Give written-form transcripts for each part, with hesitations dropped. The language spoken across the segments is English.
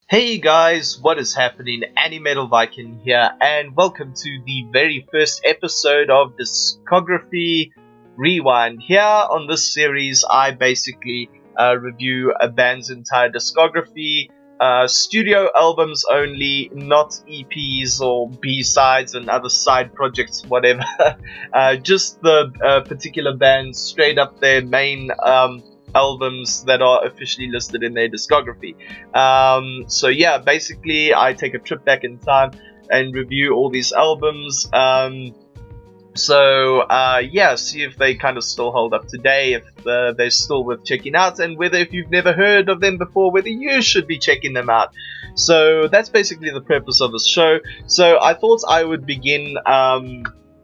Hey guys, what is happening? AnimetalViking here, and welcome to the very first episode of Discography Rewind. Here on this series, I basically review a band's entire discography, studio albums only, not EPs or B-sides and other side projects, whatever. Just the particular band straight up their main albums that are officially listed in their discography. So yeah, basically I take a trip back in time and review all these albums. See if they kind of still hold up today, if they're still worth checking out, and whether if you've never heard of them before, whether you should be checking them out. So that's basically the purpose of this show. So I thought I would begin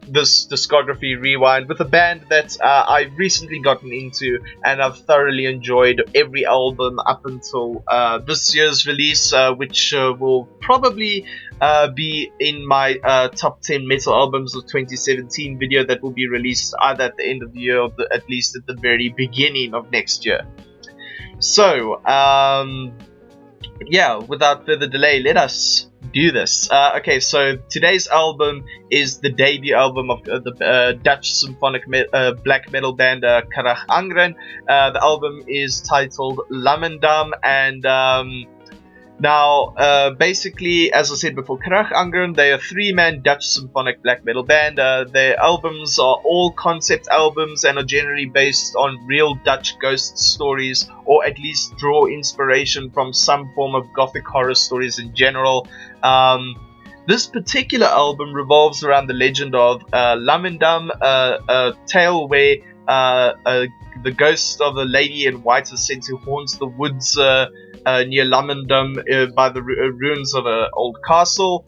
this discography rewind with a band that I've recently gotten into, and I've thoroughly enjoyed every album up until this year's release, which will probably be in my top 10 metal albums of 2017 video that will be released either at the end of the year or at least at the very beginning of next year. So without further delay, let us do this. Okay, so today's album is the debut album of the Dutch symphonic black metal band Carach Angren. The album is titled Lammendam, and basically, as I said before, Carach Angren, they're a three-man Dutch symphonic black metal band. Their albums are all concept albums and are generally based on real Dutch ghost stories, or at least draw inspiration from some form of gothic horror stories in general. This particular album revolves around the legend of Lammendam, a tale where the ghost of a lady in white is said to haunt the woods near Lammendam by the ruins of an old castle.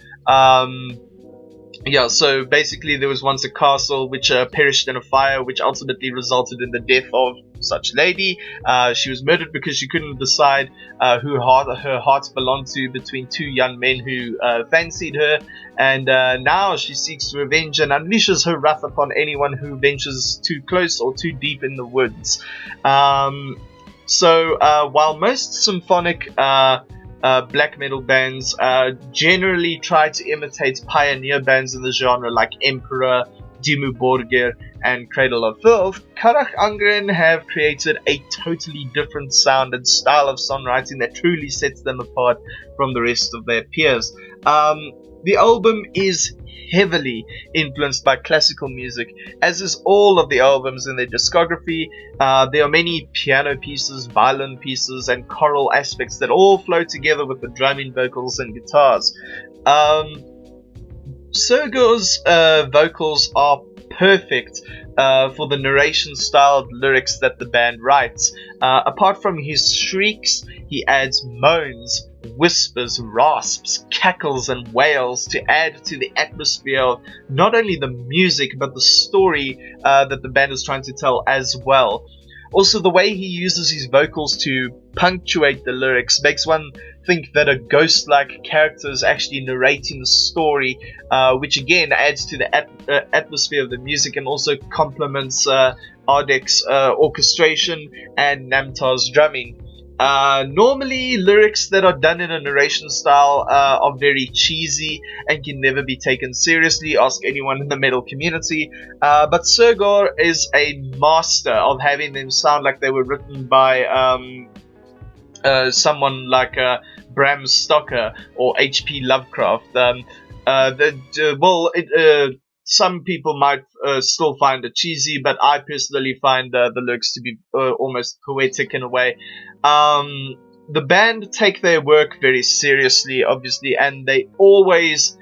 So basically there was once a castle which perished in a fire, which ultimately resulted in the death of such lady. She was murdered because she couldn't decide who her heart belonged to between two young men who fancied her, and now she seeks revenge and unleashes her wrath upon anyone who ventures too close or too deep in the woods. While most symphonic black metal bands generally try to imitate pioneer bands in the genre like Emperor, Dimmu Borgir, and Cradle of Filth, Carach Angren have created a totally different sound and style of songwriting that truly sets them apart from the rest of their peers. The album is heavily influenced by classical music, as is all of the albums in their discography. There are many piano pieces, violin pieces, and choral aspects that all flow together with the drumming, vocals, and guitars. Sergor's vocals are perfect for the narration-styled lyrics that the band writes. Apart from his shrieks, he adds moans, whispers, rasps, cackles, and wails to add to the atmosphere of not only the music but the story that the band is trying to tell as well. Also, the way he uses his vocals to punctuate the lyrics makes one think that a ghost-like character is actually narrating the story, which again adds to the atmosphere of the music and also complements Ardek's orchestration and Namtar's drumming. Normally, lyrics that are done in a narration style are very cheesy and can never be taken seriously. Ask anyone in the metal community. But Sergor is a master of having them sound like they were written by someone like Bram Stoker or H.P. Lovecraft. Some people might still find it cheesy, but I personally find the lyrics to be almost poetic in a way. The band take their work very seriously, obviously, and they always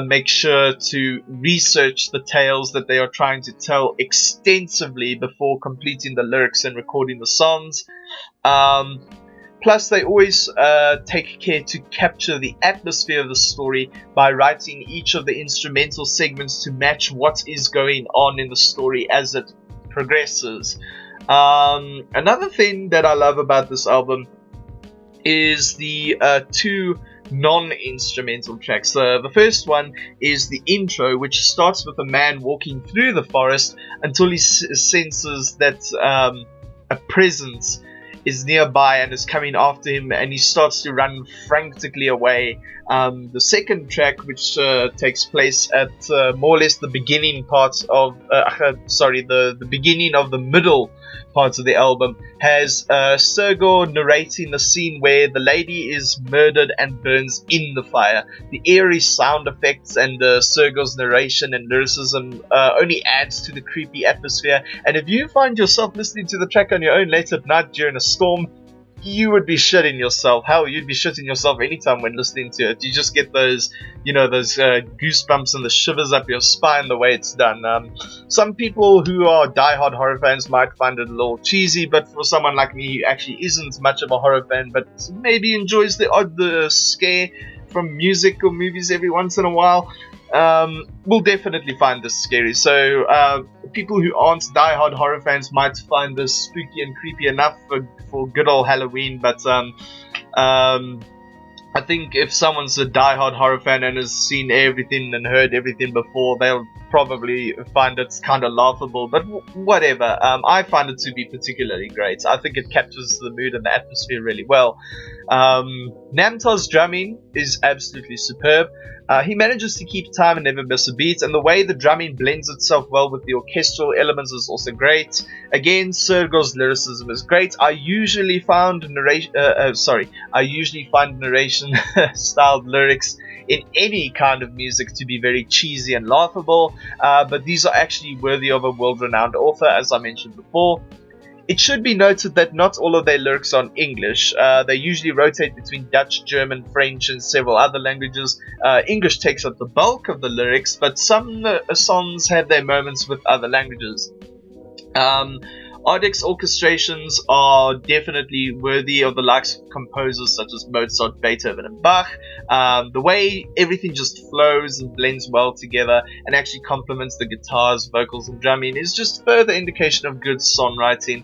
make sure to research the tales that they are trying to tell extensively before completing the lyrics and recording the songs. Plus, they always take care to capture the atmosphere of the story by writing each of the instrumental segments to match what is going on in the story as it progresses. Another thing that I love about this album is the two non-instrumental tracks. The first one is the intro, which starts with a man walking through the forest until he senses that a presence is nearby and is coming after him, and he starts to run frantically away. The second track, which takes place at more or less the beginning parts of the beginning of the middle parts of the album, has Sergo narrating the scene where the lady is murdered and burns in the fire. The eerie sound effects and Sergo's narration and lyricism only adds to the creepy atmosphere. And if you find yourself listening to the track on your own late at night during a storm, you would be shitting yourself. Hell, you'd be shitting yourself anytime when listening to it. You just get those, those goosebumps and the shivers up your spine the way it's done. Some people who are die-hard horror fans might find it a little cheesy, but for someone like me who actually isn't much of a horror fan, but maybe enjoys the odd scare from music or movies every once in a while, will definitely find this scary. So people who aren't die-hard horror fans might find this spooky and creepy enough for good old Halloween, but I think if someone's a die-hard horror fan and has seen everything and heard everything before, they'll probably find it kind of laughable, but whatever. I find it to be particularly great. I think it captures the mood and the atmosphere really well. Namtal's drumming is absolutely superb. He manages to keep time and never miss a beat, and the way the drumming blends itself well with the orchestral elements is also great. Again, Sergo's lyricism is great. I usually find narration styled lyrics in any kind of music to be very cheesy and laughable, but these are actually worthy of a world-renowned author, as I mentioned before. It should be noted that not all of their lyrics are in English. They usually rotate between Dutch, German, French, and several other languages. English takes up the bulk of the lyrics, but some songs have their moments with other languages. Ardek's orchestrations are definitely worthy of the likes of composers such as Mozart, Beethoven, and Bach. The way everything just flows and blends well together and actually complements the guitars, vocals, and drumming is just further indication of good songwriting.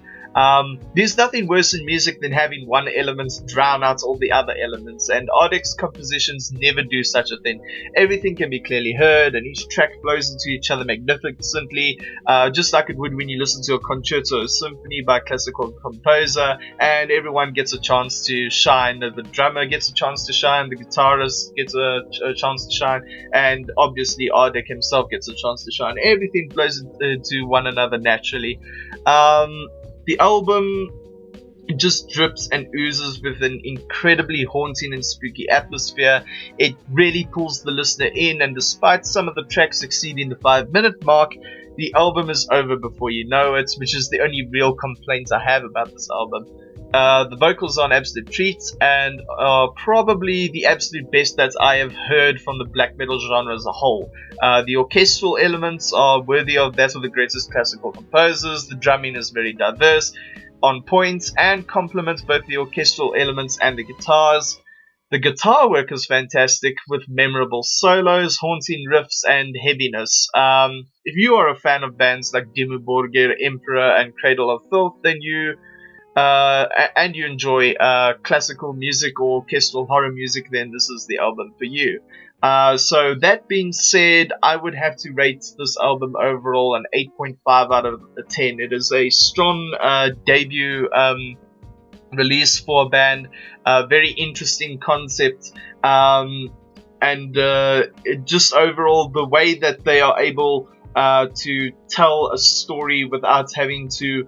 There's nothing worse in music than having one element drown out all the other elements, and Ardek's compositions never do such a thing. Everything can be clearly heard, and each track flows into each other magnificently, just like it would when you listen to a concerto or symphony by a classical composer, and everyone gets a chance to shine. The drummer gets a chance to shine, the guitarist gets a chance to shine, and obviously Ardek himself gets a chance to shine. Everything flows into one another naturally. The album just drips and oozes with an incredibly haunting and spooky atmosphere. It really pulls the listener in, and despite some of the tracks exceeding the 5-minute mark, the album is over before you know it, which is the only real complaint I have about this album. The vocals are an absolute treat and are probably the absolute best that I have heard from the black metal genre as a whole. The orchestral elements are worthy of that of the greatest classical composers. The drumming is very diverse, on point, and complements both the orchestral elements and the guitars. The guitar work is fantastic, with memorable solos, haunting riffs, and heaviness. If you are a fan of bands like Dimmu Borgir, Emperor, and Cradle of Filth, then you enjoy classical music or orchestral horror music, then this is the album for you. So that being said, I would have to rate this album overall an 8.5 out of 10. It is a strong debut release for a band, very interesting concept, and just overall the way that they are able to tell a story without having to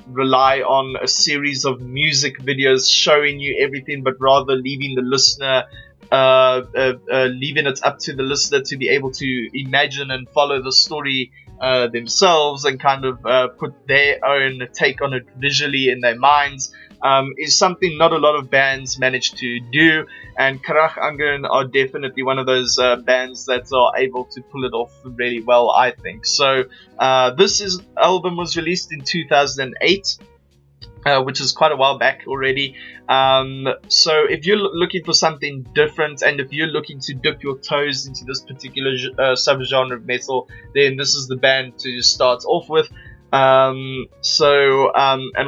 rely on a series of music videos showing you everything, but rather leaving the listener leaving it up to the listener to be able to imagine and follow the story themselves and kind of put their own take on it visually in their minds, is something not a lot of bands manage to do, and Carach Angren are definitely one of those bands that are able to pull it off really well, I think. So this album was released in 2008, which is quite a while back already. So if you're looking for something different, and if you're looking to dip your toes into this particular subgenre of metal, then this is the band to start off with. And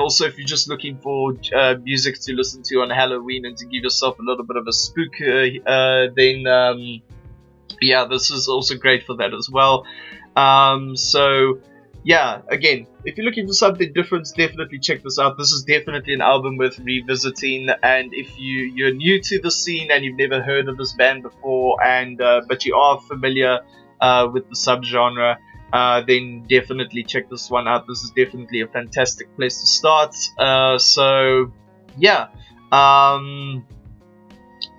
also if you're just looking for music to listen to on Halloween and to give yourself a little bit of a spook, then yeah, this is also great for that as well. So yeah, again, if you're looking for something different, definitely check this out. This is definitely an album worth revisiting, and if you're new to the scene and you've never heard of this band before, and but you are familiar with the subgenre, then definitely check this one out. This is definitely a fantastic place to start. So yeah,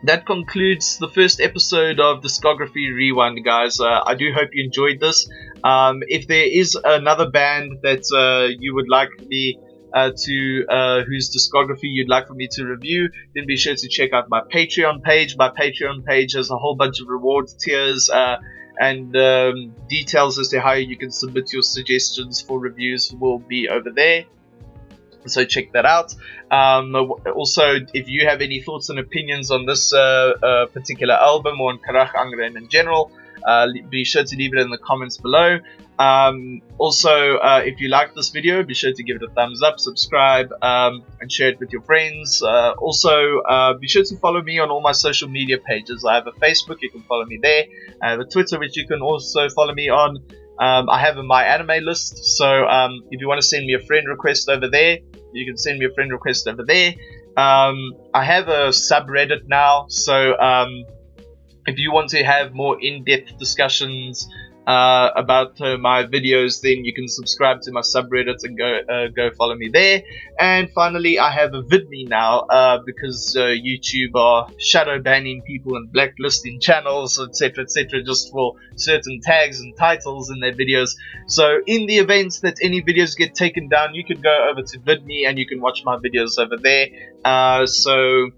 that concludes the first episode of Discography Rewind, guys. I do hope you enjoyed this. If there is another band that you would like me whose discography you'd like for me to review, then be sure to check out my Patreon page. My Patreon page has a whole bunch of rewards tiers and details as to how you can submit your suggestions for reviews will be over there. So check that out. Also, if you have any thoughts and opinions on this particular album or on Carach Angren in general, be sure to leave it in the comments below. Also, if you like this video, be sure to give it a thumbs up, subscribe, and share it with your friends. Also, be sure to follow me on all my social media pages. I have a Facebook, you can follow me there. I have a Twitter, which you can also follow me on. I have my anime list, so if you want to send me a friend request over there, you can send me a friend request over there. I have a subreddit now, so if you want to have more in-depth discussions about my videos, then you can subscribe to my subreddit and go follow me there. And finally, I have a VidMe now because YouTube are shadow banning people and blacklisting channels, etc., just for certain tags and titles in their videos. So in the event that any videos get taken down, you can go over to VidMe and you can watch my videos over there. So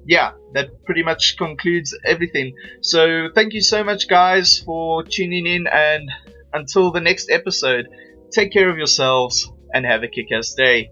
yeah, that pretty much concludes everything. So thank you so much, guys, for tuning in, and until the next episode, take care of yourselves and have a kick-ass day.